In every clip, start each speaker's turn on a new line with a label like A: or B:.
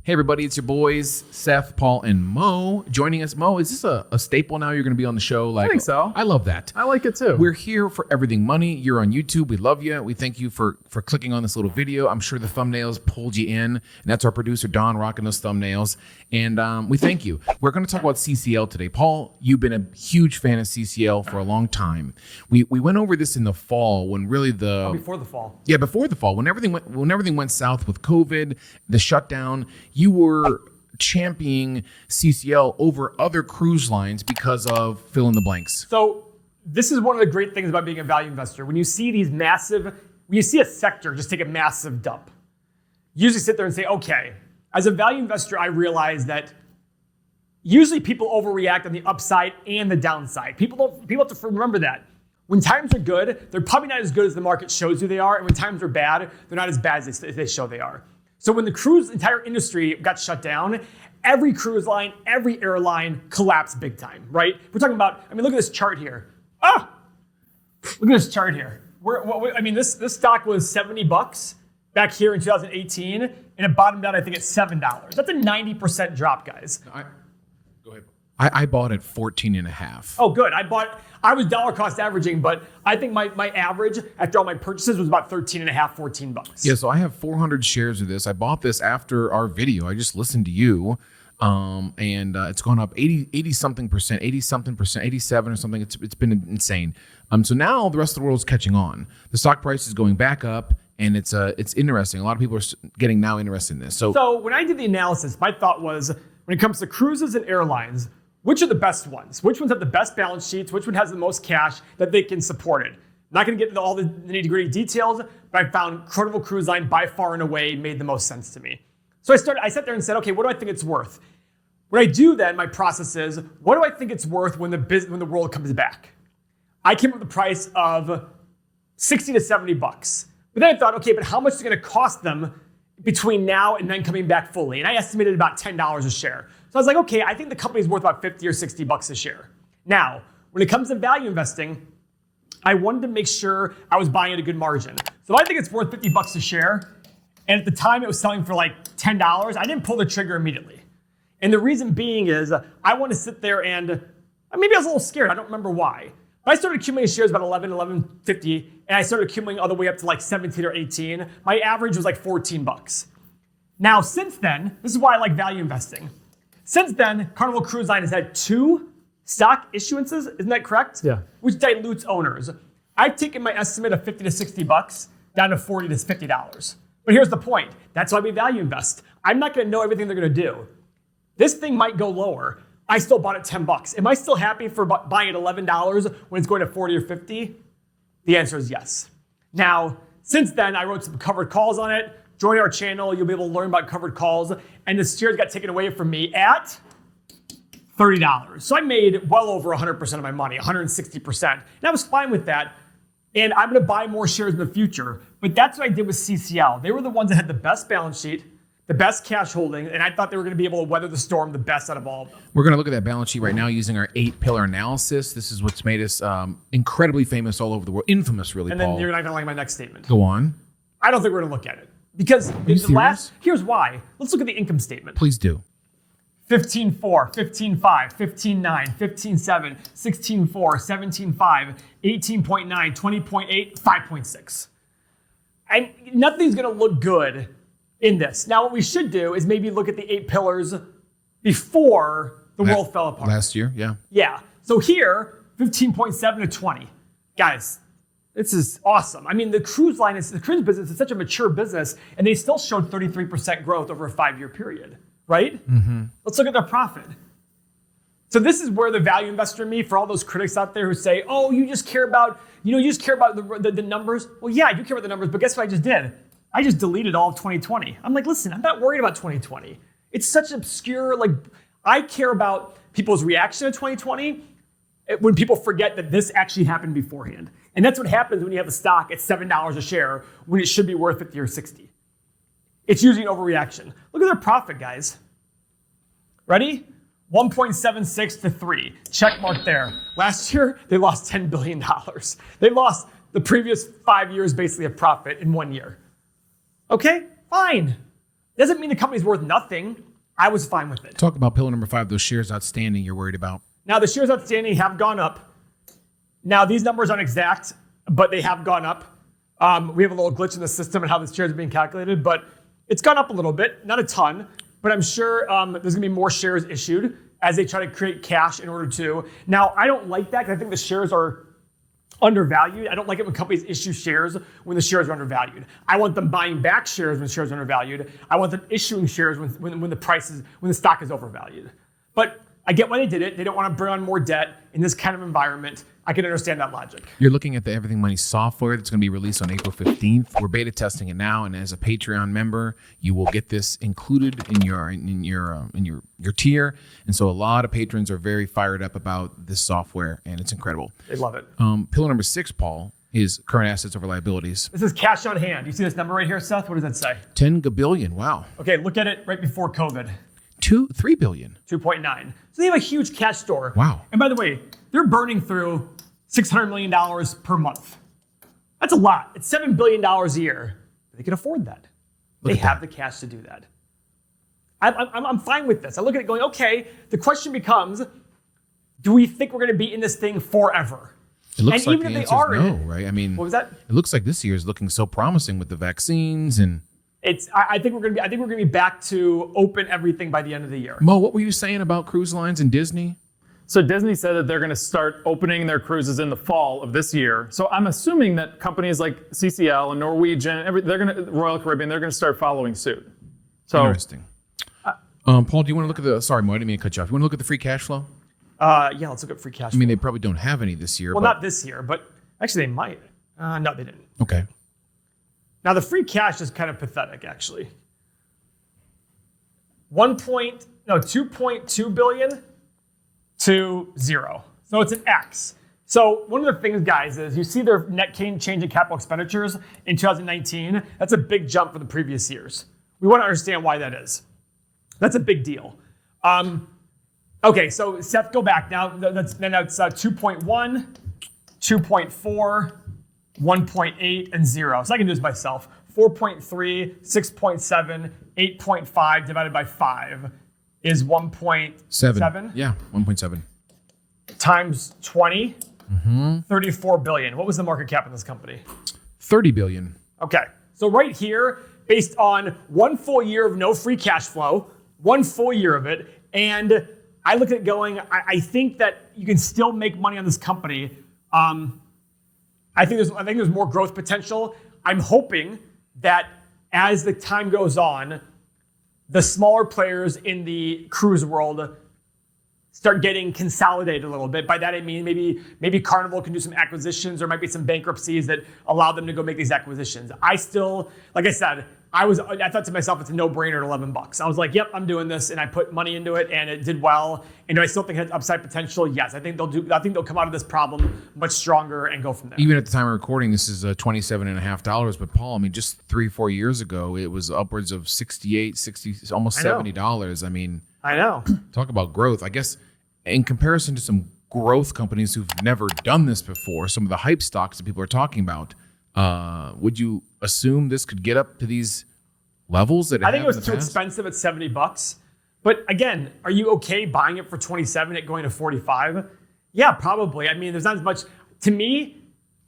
A: Hey everybody, it's your boys, Seth, Paul, and Mo joining us. Mo, is this a staple now? You're going to be on the show?
B: I think so.
A: I love that.
B: I like it too.
A: We're here for Everything Money. You're on YouTube. We love you. We thank you for clicking on this little video. I'm sure the thumbnails pulled you in, and that's our producer, Don, rocking those thumbnails. And we thank you. We're going to talk about CCL today. Paul, you've been a huge fan of CCL for a long time. We went over this in the fall when really
B: before the fall.
A: Yeah, before the fall. When everything went south with COVID, the shutdown, you were championing CCL over other cruise lines because of fill in the blanks.
B: So this is one of the great things about being a value investor. When you see a sector just take a massive dump, you usually sit there and say, okay, as a value investor, I realize that usually people overreact on the upside and the downside. People have to remember that. When times are good, they're probably not as good as the market shows you they are. And when times are bad, they're not as bad as they show they are. So when the cruise entire industry got shut down, every cruise line, every airline collapsed big time, right? We're talking about, look at this chart here. Look at this chart here. This stock was $70 back here in 2018, and it bottomed out, I think, at $7. That's a 90% drop, guys.
A: Go ahead. I bought at 14.5.
B: Oh, good. I was dollar cost averaging, but I think my average after all my purchases was about $13.5, $14.
A: Yeah, so I have 400 shares of this. I bought this after our video. I just listened to you, and it's gone up 80 something percent, 87 or something. It's been insane. So now the rest of the world is catching on. The stock price is going back up, and it's interesting. A lot of people are getting now interested in this.
B: So when I did the analysis, my thought was when it comes to cruises and airlines, which are the best ones? Which ones have the best balance sheets? Which one has the most cash that they can support it? I'm not going to get into all the nitty-gritty details, but I found Carnival Cruise Line by far and away made the most sense to me. So I sat there and said, okay, what do I think it's worth? What I do then, my process is, what do I think it's worth when the world comes back? I came up with the price of $60 to $70. But then I thought, okay, but how much is it going to cost them between now and then coming back fully? And I estimated about $10 a share. So I was like, okay, I think the company's worth about $50 or $60 a share. Now, when it comes to value investing, I wanted to make sure I was buying at a good margin. So I think it's worth $50 a share. And at the time it was selling for like $10. I didn't pull the trigger immediately. And the reason being is I want to sit there and maybe I was a little scared. I don't remember why. But I started accumulating shares about $11.50, and I started accumulating all the way up to like 17 or 18. My average was like $14. Now, since then, this is why I like value investing. Since then, Carnival Cruise Line has had 2 stock issuances, isn't that correct?
A: Yeah.
B: Which dilutes owners. I've taken my estimate of $50 to $60 down to $40 to $50. But here's the point. That's why we value invest. I'm not going to know everything they're going to do. This thing might go lower. I still bought at $10. Am I still happy for buying at $11 when it's going to 40 or 50? The answer is yes. Now, since then, I wrote some covered calls on it. Join our channel. You'll be able to learn about covered calls. And the shares got taken away from me at $30. So I made well over 100% of my money, 160%. And I was fine with that. And I'm going to buy more shares in the future. But that's what I did with CCL. They were the ones that had the best balance sheet, the best cash holding, and I thought they were going to be able to weather the storm the best out of all of them.
A: We're going to look at that balance sheet right now using our 8-pillar analysis. This is what's made us incredibly famous all over the world. Infamous, really,
B: and
A: Paul.
B: And then you're not going to like my next statement.
A: Go on.
B: I don't think we're going to look at it. Because here's why. Let's look at the income statement.
A: Please do.
B: 15.4, 15.5, 15.9, 15.7, 16.4, 17.5, 18.9, 20.8, 5.6. And nothing's going to look good in this. Now, what we should do is maybe look at the 8 pillars before the world fell apart.
A: Last year, yeah.
B: Yeah. So here, 15.7 to 20. Guys, this is awesome. The cruise business is such a mature business, and they still showed 33% growth over a 5-year period, right? Mm-hmm. Let's look at their profit. So this is where the value investor in me, for all those critics out there who say, oh, you just care about the numbers. Well, yeah, I do care about the numbers, but guess what I just did? I just deleted all of 2020. I'm like, listen, I'm not worried about 2020. It's such obscure, I care about people's reaction to 2020 when people forget that this actually happened beforehand. And that's what happens when you have a stock at $7 a share when it should be worth 50 or 60. It's usually an overreaction. Look at their profit, guys. Ready? 1.76 to 3. Check mark there. Last year, they lost $10 billion. They lost the previous 5 years basically of profit in 1 year. Okay, fine. Doesn't mean the company's worth nothing. I was fine with it.
A: Talk about pillar number 5, those shares outstanding you're worried about.
B: Now, the shares outstanding have gone up. Now, these numbers aren't exact, but they have gone up. We have a little glitch in the system and how the shares are being calculated, but it's gone up a little bit, not a ton, but I'm sure there's gonna be more shares issued as they try to create cash in order to. Now, I don't like that because I think the shares are undervalued. I don't like it when companies issue shares when the shares are undervalued. I want them buying back shares when shares are undervalued. I want them issuing shares when the stock is overvalued. But I get why they did it. They don't want to bring on more debt in this kind of environment. I can understand that logic.
A: You're looking at the Everything Money software that's going to be released on April 15th. We're beta testing it now, and as a Patreon member, you will get this included in your tier. And so a lot of patrons are very fired up about this software, and it's incredible.
B: They love it.
A: Pillar number 6, Paul, is current assets over liabilities.
B: This is cash on hand. You see this number right here, Seth? What does that say?
A: 10 gabillion. Wow.
B: Okay, look at it right before COVID.
A: 3 billion.
B: 2.9. So they have a huge cash store.
A: Wow.
B: And by the way, they're burning through $600 million per month. That's a lot. It's $7 billion a year. They can afford that. They have the cash to do that. I'm fine with this. I look at it going, okay, the question becomes, do we think we're going to be in this thing forever?
A: It looks like the answer is no, right? I mean,
B: what was that?
A: It looks like this year is looking so promising with the vaccines and.
B: I think we're gonna be back to open everything by the end of the year.
A: Mo, what were you saying about cruise lines and Disney?
C: So Disney said that they're going to start opening their cruises in the fall of this year. So I'm assuming that companies like CCL and Norwegian, Royal Caribbean, they're going to start following suit. So
A: interesting. Paul, do you want to look at the? Sorry, Mo, I didn't mean to cut you off. You want to look at the free cash flow?
B: Yeah, let's look at free cash flow.
A: I mean, they probably don't have any this year.
B: Well, not this year, but actually they might. No, they didn't.
A: Okay.
B: Now the free cash is kind of pathetic, actually. 2.2 billion to 0. So it's an X. So one of the things, guys, is you see their net change in capital expenditures in 2019. That's a big jump from the previous years. We want to understand why that is. That's a big deal. Okay, so Seth, go back. Now it's 2.1, 2.4, 1.8, and 0. So I can do this myself. 4.3, 6.7, 8.5 divided by 5 is 1.7.
A: Yeah, 1.7.
B: Times 20, 34 billion. What was the market cap in this company?
A: 30 billion.
B: Okay, so right here, based on 1 full year of no free cash flow, 1 full year of it, and I look at it going, I think that you can still make money on this company. I think there's more growth potential. I'm hoping that as the time goes on, the smaller players in the cruise world start getting consolidated a little bit. By that I mean maybe Carnival can do some acquisitions, or might be some bankruptcies that allow them to go make these acquisitions. I still, like I said, I thought to myself, it's a no-brainer at $11. I was like, yep, I'm doing this, and I put money into it, and it did well. And do I still think it has upside potential? Yes, I think they'll come out of this problem much stronger and go from there.
A: Even at the time of recording, this is $27.50. But Paul, I mean, just 3 or 4 years ago, it was upwards of $68, $60, almost $70. I mean,
B: I know.
A: Talk about growth. I guess in comparison to some growth companies who've never done this before, some of the hype stocks that people are talking about, would you assume this could get up to these levels that
B: I think it was too expensive at $70. But again, are you okay buying it for 27 at going to 45? Yeah, probably. I mean, there's not as much. To me,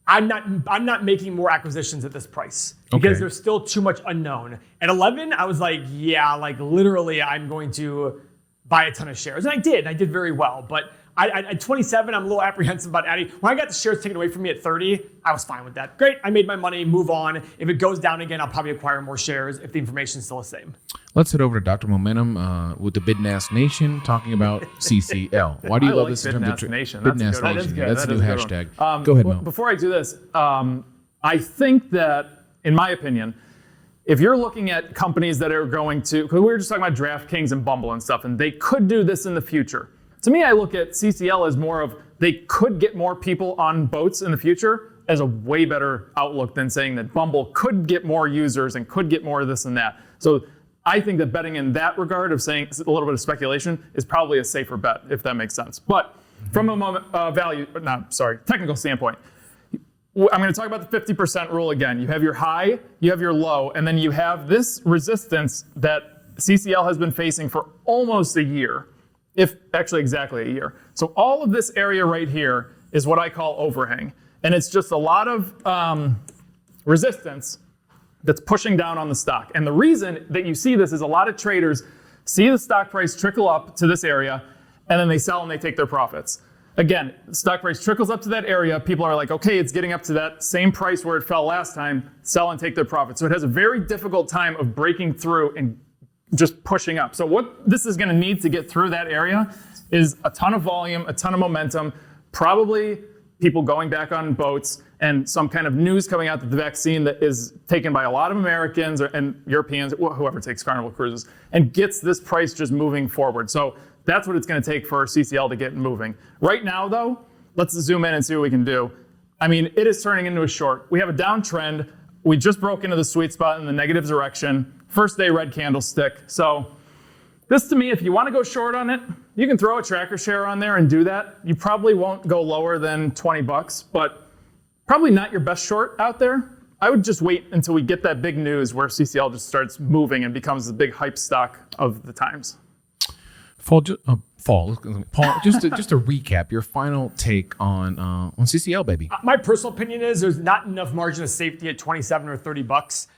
B: I'm not making more acquisitions at this price because there's still too much unknown. At 11, I was like, yeah, like literally, I'm going to buy a ton of shares, and I did. I did very well, but at 27, I'm a little apprehensive about adding. When I got the shares taken away from me at 30, I was fine with that. Great, I made my money, move on. If it goes down again, I'll probably acquire more shares if the information's still the same.
A: Let's head over to Dr. Momentum with the Bid and Ask Nation talking about CCL. Why do you love this in terms of
C: Nation?
A: Bid and Ask Nation? That's a new hashtag. Go ahead, Mo.
C: Before I do this, I think that, in my opinion, if you're looking at companies that are going to, because we were just talking about DraftKings and Bumble and stuff, and they could do this in the future. To me, I look at CCL as more of they could get more people on boats in the future as a way better outlook than saying that Bumble could get more users and could get more of this and that. So I think that betting in that regard of saying a little bit of speculation is probably a safer bet, if that makes sense. But from a technical standpoint, I'm going to talk about the 50% rule again. You have your high, you have your low, and then you have this resistance that CCL has been facing for almost a year, if actually exactly a year. So all of this area right here is what I call overhang. And it's just a lot of resistance that's pushing down on the stock. And the reason that you see this is a lot of traders see the stock price trickle up to this area, and then they sell and they take their profits. Again, the stock price trickles up to that area. People are like, okay, it's getting up to that same price where it fell last time, sell and take their profits. So it has a very difficult time of breaking through and just pushing up. So what this is going to need to get through that area is a ton of volume, a ton of momentum, probably people going back on boats, and some kind of news coming out that the vaccine that is taken by a lot of Americans and Europeans, whoever takes Carnival Cruises, and gets this price just moving forward. So that's what it's going to take for CCL to get moving. Right now, though, let's zoom in and see what we can do. I mean, it is turning into a short. We have a downtrend. We just broke into the sweet spot in the negative direction. First day red candlestick. So this, to me, if you want to go short on it, you can throw a tracker share on there and do that. You probably won't go lower than 20 bucks, but probably not your best short out there. I would just wait until we get that big news where CCL just starts moving and becomes the big hype stock of the times.
A: Paul, just to recap, your final take on CCL, baby.
B: My personal opinion is there's not enough margin of safety at 27 or 30 bucks.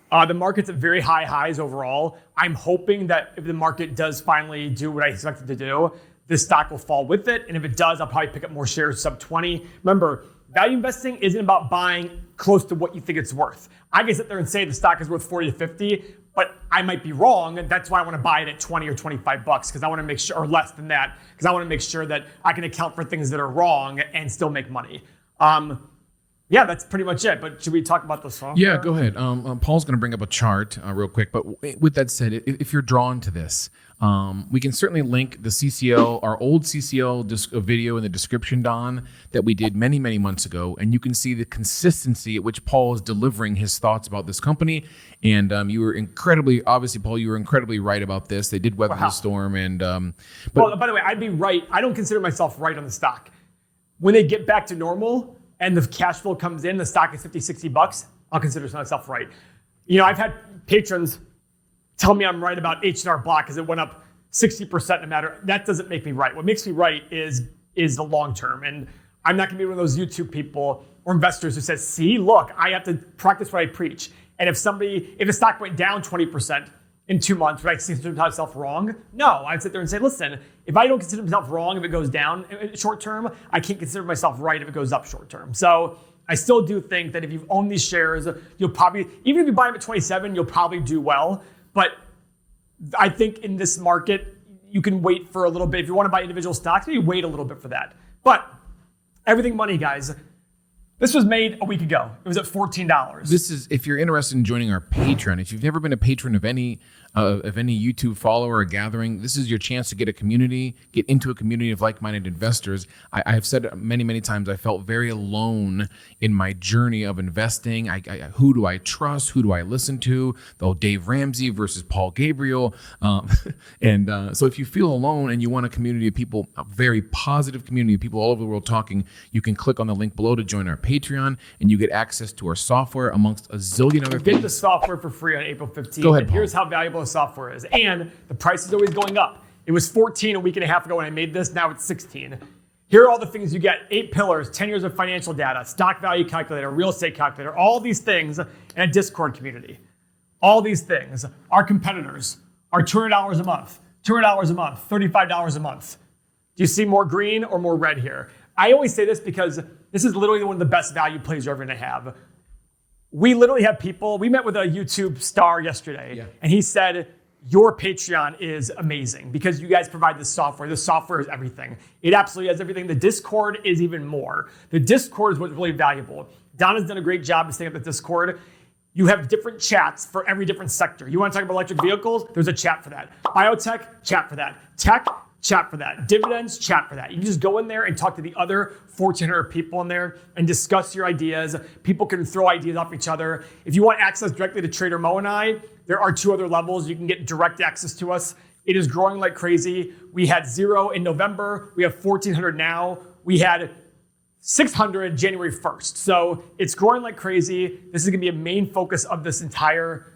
B: The market's at very high highs overall. I'm hoping that if the market does finally do what I expect it to do, this stock will fall with it. And if it does, I'll probably pick up more shares sub 20. Remember, value investing isn't about buying close to what you think it's worth. I can sit there and say the stock is worth 40 to 50, but I might be wrong. And that's why I want to buy it at 20 or 25 bucks, because I want to make sure, or less than that, because I want to make sure that I can account for things that are wrong and still make money. Yeah, that's pretty much it. But should we talk about the software?
A: Yeah, go ahead. Paul's going to bring up a chart real quick. But with that said, if you're drawn to this, we can certainly link the CCL, our old CCL video in the description, Don, that we did many, many months ago. And you can see the consistency at which Paul is delivering his thoughts about this company. And you were obviously, Paul, you were incredibly right about this. They did weather the storm. And
B: well, by the way, I'd be right. I don't consider myself right on the stock. When they get back to normal and the cash flow comes in, the stock is 50, 60 bucks, I'll consider myself right. You know, I've had patrons tell me I'm right about H&R Block because it went up 60% no matter. That doesn't make me right. What makes me right is the long term. And I'm not going to be one of those YouTube people or investors who says, see, look, I have to practice what I preach. And if the stock went down 20% in 2 months, would I consider myself wrong? No, I'd sit there and say, listen, if I don't consider myself wrong if it goes down short term, I can't consider myself right if it goes up short term. So I still do think that if you own these shares, you'll probably, even if you buy them at 27, you'll probably do well. But I think in this market, you can wait for a little bit. If you want to buy individual stocks, maybe wait a little bit for that. But everything money, guys. This was made a week ago. It was at $14.
A: This is, if you're interested in joining our Patreon, if you've never been a patron of any YouTube follower or gathering, this is your chance to get into a community of like-minded investors. I have said many, many times, I felt very alone in my journey of investing. Who do I trust? Who do I listen to? Dave Ramsey versus Paul Gabriel. So if you feel alone and you want a community of people, a very positive community of people all over the world talking, you can click on the link below to join our Patreon, and you get access to our software amongst a zillion other things.
B: Get the software for free on April 15th.
A: Go ahead, Paul.
B: Here's how valuable the software is. And the price is always going up. It was 14 a week and a half ago when I made this. Now it's 16. Here are all the things you get. 8 pillars, 10 years of financial data, stock value calculator, real estate calculator, all these things, and a Discord community. All these things. Our competitors are $200 a month, $200 a month, $35 a month. Do you see more green or more red here? I always say this because this is literally one of the best value plays you're ever going to have. We literally have people, we met with a YouTube star yesterday, and he said, your Patreon is amazing because you guys provide this software. The software is everything. It absolutely has everything. The Discord is even more. The Discord is what's really valuable. Donna's done a great job of setting up the Discord. You have different chats for every different sector. You want to talk about electric vehicles? There's a chat for that. Biotech, chat for that. Tech, chat for that. Dividends, chat for that. You can just go in there and talk to the other 1,400 people in there and discuss your ideas. People can throw ideas off each other. If you want access directly to Trader Mo and I, there are 2 other levels. You can get direct access to us. It is growing like crazy. We had 0 in November. We have 1,400 now. We had 600 January 1st. So it's growing like crazy. This is going to be a main focus of this entire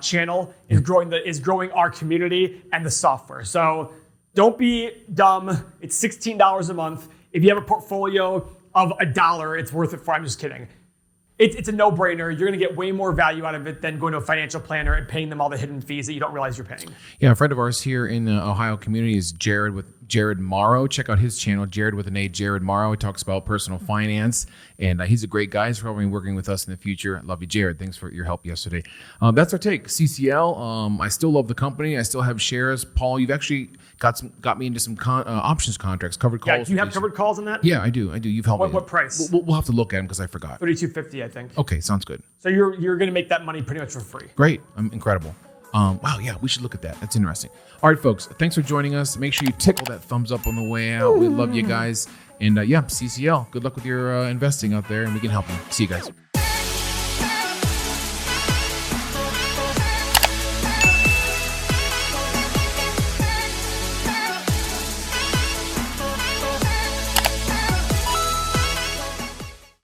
B: channel is growing our community and the software. So don't be dumb. It's $16 a month. If you have a portfolio of $1, it's worth it for. I'm just kidding. It's a no-brainer. You're going to get way more value out of it than going to a financial planner and paying them all the hidden fees that you don't realize you're paying.
A: Yeah, a friend of ours here in the Ohio community is Jared Morrow. Check out his channel, Jared with an A, Jared Morrow. He talks about personal finance, and he's a great guy. He's probably working with us in the future. I love you, Jared. Thanks for your help yesterday. That's our take. CCL. I still love the company. I still have shares. Paul, you've actually got me into some options contracts, covered calls.
B: Yeah, do you have covered calls on that?
A: Yeah, I do. You've helped me.
B: What price?
A: We'll have to look at them because I forgot.
B: $32.50, I think.
A: Okay, sounds good.
B: So you're going to make that money pretty much for free.
A: Great. Incredible. Wow, yeah, we should look at that. That's interesting. All right, folks, thanks for joining us. Make sure you tickle that thumbs up on the way out. We love you guys. And yeah, CCL, good luck with your investing out there, and we can help you. See you guys.